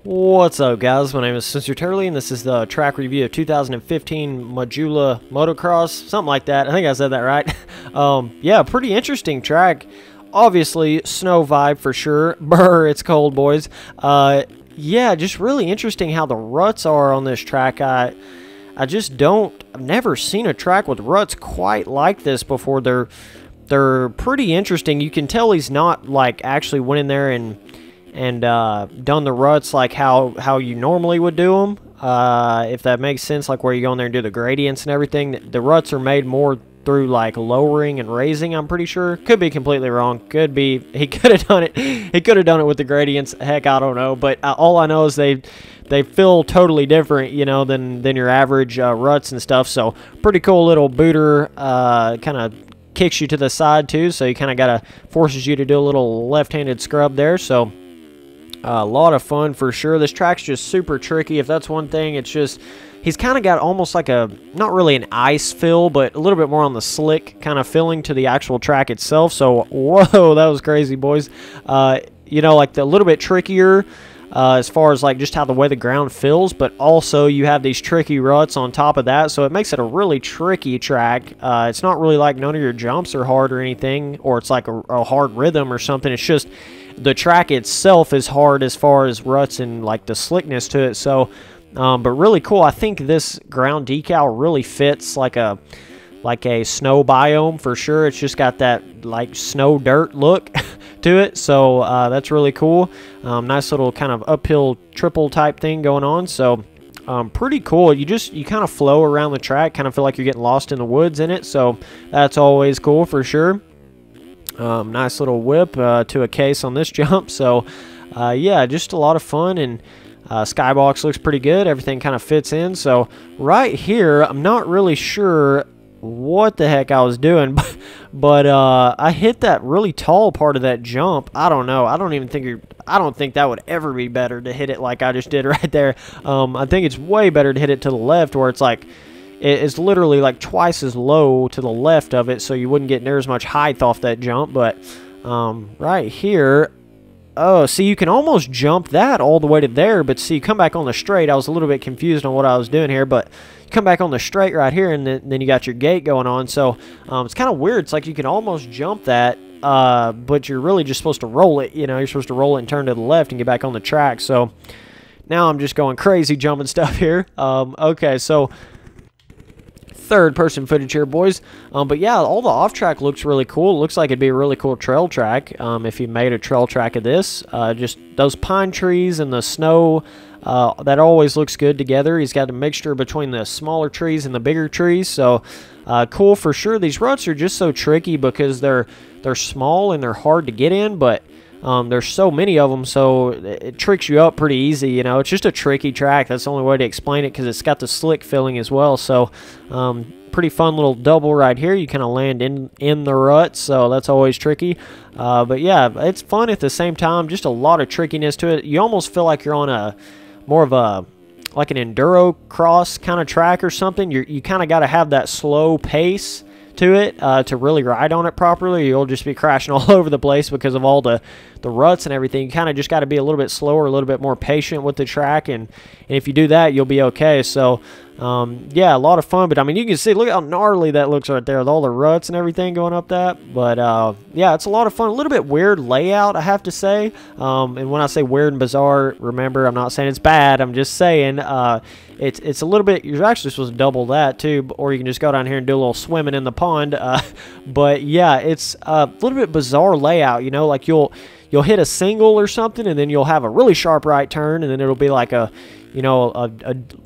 What's up, guys? My name is Spencer Turley, and this is the track review of 2015 Majula Motocross, something like that. I think I said that right. Yeah, pretty interesting track. Obviously, snow vibe for sure. Brr, it's cold, boys. Yeah, just really interesting how the ruts are on this track. I've never seen a track with ruts quite like this before. They're pretty interesting. You can tell he's not like actually went in there and done the ruts like how you normally would do them, if that makes sense, like where you go in there and do the gradients and everything. The ruts are made more through like lowering and raising, I'm pretty sure. Could be completely wrong. Could be he could have done it. He could have done it with the gradients. Heck, I don't know. But all I know is they feel totally different, you know, than your average ruts and stuff. So pretty cool little booter, kind of kicks you to the side too. So you kind of forces you to do a little left-handed scrub there. So a lot of fun for sure. This track's just super tricky. If that's one thing, it's just he's kind of got almost like not really an ice feel, but a little bit more on the slick kind of feeling to the actual track itself. So whoa, that was crazy, boys. You know, like a little bit trickier as far as like just how the way the ground feels, but also you have these tricky ruts on top of that, so it makes it a really tricky track. It's not really like none of your jumps are hard or anything, or it's like a hard rhythm or something. It's just the track itself is hard as far as ruts and like the slickness to it. So but really cool. I think this ground decal really fits like a snow biome for sure. It's just got that like snow dirt look to it, so that's really cool. Nice little kind of uphill triple type thing going on. So pretty cool. You kind of flow around the track, kind of feel like you're getting lost in the woods in it, so that's always cool for sure. Nice little whip to a case on this jump. So yeah, just a lot of fun, and skybox looks pretty good. Everything kind of fits in. So right here, I'm not really sure what the heck I was doing, but I hit that really tall part of that jump. I don't know. I don't think that would ever be better to hit it like I just did right there. I think it's way better to hit it to the left, where it's like it's literally like twice as low to the left of it, so you wouldn't get near as much height off that jump. But right here, oh, see, you can almost jump that all the way to there, but see, come back on the straight. I was a little bit confused on what I was doing here, but you come back on the straight right here, and then you got your gate going on. So it's kind of weird. It's like you can almost jump that, but you're really just supposed to roll it. You know, you're supposed to roll it and turn to the left and get back on the track. So now I'm just going crazy jumping stuff here. Okay, so third-person footage here, boys. But yeah, all the off-track looks really cool. It looks like it'd be a really cool trail track if you made a trail track of this. Just those pine trees and the snow, that always looks good together. He's got a mixture between the smaller trees and the bigger trees, so cool for sure. These ruts are just so tricky because they're small and they're hard to get in, but there's so many of them, so it tricks you up pretty easy. You know, it's just a tricky track. That's the only way to explain it, because it's got the slick feeling as well. So pretty fun little double right here. You kind of land in the ruts, so that's always tricky. But yeah, it's fun at the same time. Just a lot of trickiness to it. You almost feel like you're on more of an enduro cross kind of track or something. You kind of got to have that slow pace to it to really ride on it properly. You'll just be crashing all over the place because of all the ruts and everything. You kind of just got to be a little bit slower, a little bit more patient with the track, and if you do that, you'll be okay. So yeah, a lot of fun. But I mean, you can see, look how gnarly that looks right there with all the ruts and everything going up that. But yeah, it's a lot of fun. A little bit weird layout, I have to say. And when I say weird and bizarre, remember, I'm not saying it's bad. I'm just saying it's a little bit, you're actually supposed to double that too, or you can just go down here and do a little swimming in the pond. But yeah, it's a little bit bizarre layout, you know, like you'll hit a single or something, and then you'll have a really sharp right turn, and then it'll be like a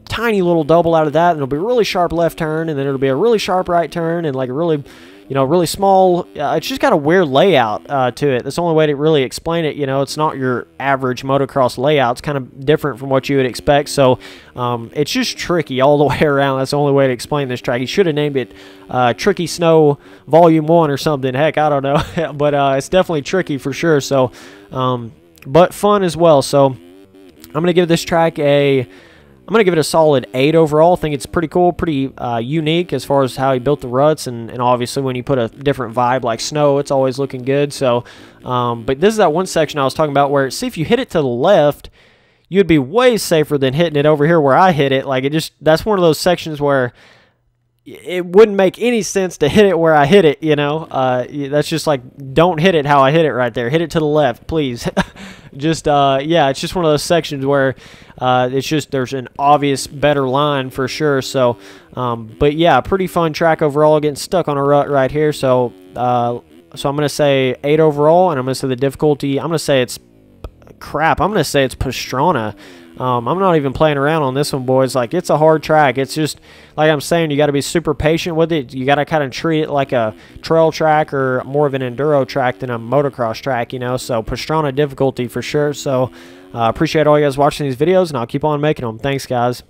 tiny little double out of that, and it'll be a really sharp left turn, and then it'll be a really sharp right turn, and like a really, really small. It's just got a weird layout to it. That's the only way to really explain it. You know, it's not your average motocross layout. It's kind of different from what you would expect. So it's just tricky all the way around. That's the only way to explain this track. You should have named it Tricky Snow Volume 1 or something. Heck, I don't know. But it's definitely tricky for sure. So, but fun as well. So I'm going to give this track I'm going to give it a solid 8 overall. I think it's pretty cool, pretty unique as far as how he built the ruts, and obviously when you put a different vibe like snow, it's always looking good. So, but this is that one section I was talking about where, see, if you hit it to the left, you'd be way safer than hitting it over here where I hit it. Like, that's one of those sections where it wouldn't make any sense to hit it where I hit it, you know. That's just like, don't hit it how I hit it right there. Hit it to the left, please. Yeah, it's just one of those sections where it's just, there's an obvious better line for sure. So, but yeah, pretty fun track overall. Getting stuck on a rut right here. So, I'm going to say 8 overall, and I'm going to say the difficulty, I'm going to say it's crap. I'm going to say it's pastrana. I'm not even playing around on this one, boys. Like, it's a hard track. It's just, like I'm saying, you got to be super patient with it. You got to kind of treat it like a trail track or more of an enduro track than a motocross track, you know. So, pastrana difficulty for sure. So, appreciate all you guys watching these videos, and I'll keep on making them. Thanks, guys.